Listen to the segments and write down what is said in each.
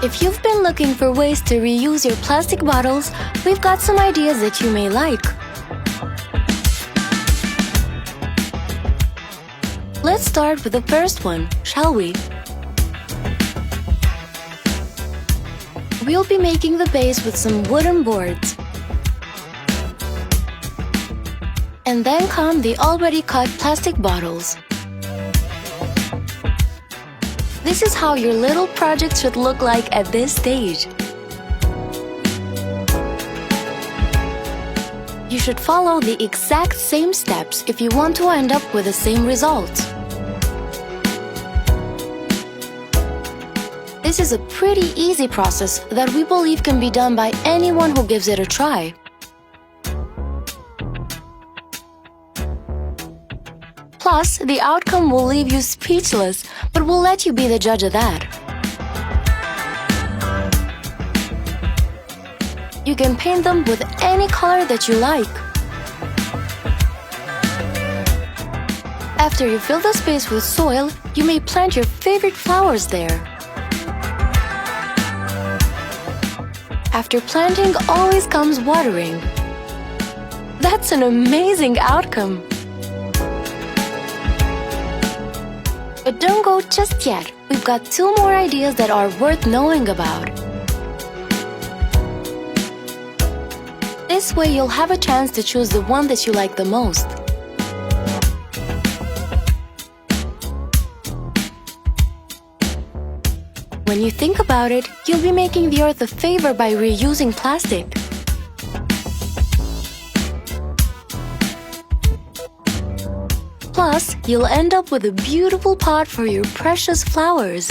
If you've been looking for ways to reuse your plastic bottles, we've got some ideas that you may like. Let's start with the first one, shall we? We'll be making the base with some wooden boards. And then come the already cut plastic bottles. This is how your little project should look like at this stage. You should follow the exact same steps if you want to end up with the same result. This is a pretty easy process that we believe can be done by anyone who gives it a try. Plus, the outcome will leave you speechless, but we'll let you be the judge of that. You can paint them with any color that you like. After you fill the space with soil, you may plant your favorite flowers there. After planting always comes watering. That's an amazing outcome. But don't go just yet. We've got 2 more ideas that are worth knowing about. This way you'll have a chance to choose the one that you like the most. When you think about it, you'll be making the earth a favor by reusing plastic. Plus, you'll end up with a beautiful pot for your precious flowers.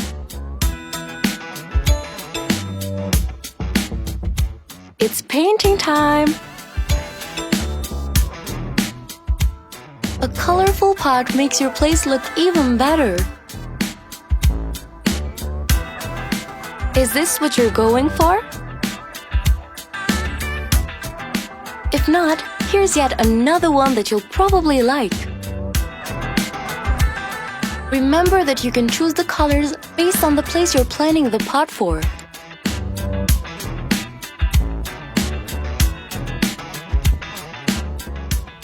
It's painting time! A colorful pot makes your place look even better. Is this what you're going for? If not, here's yet another one that you'll probably like. Remember that you can choose the colors based on the place you're planting the pot for.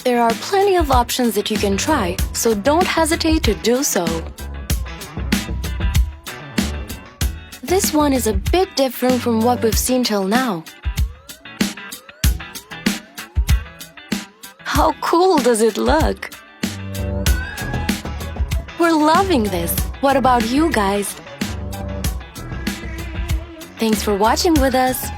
There are plenty of options that you can try, so don't hesitate to do so. This one is a bit different from what we've seen till now. How cool does it look? We're loving this. What about you guys? Thanks for watching with us.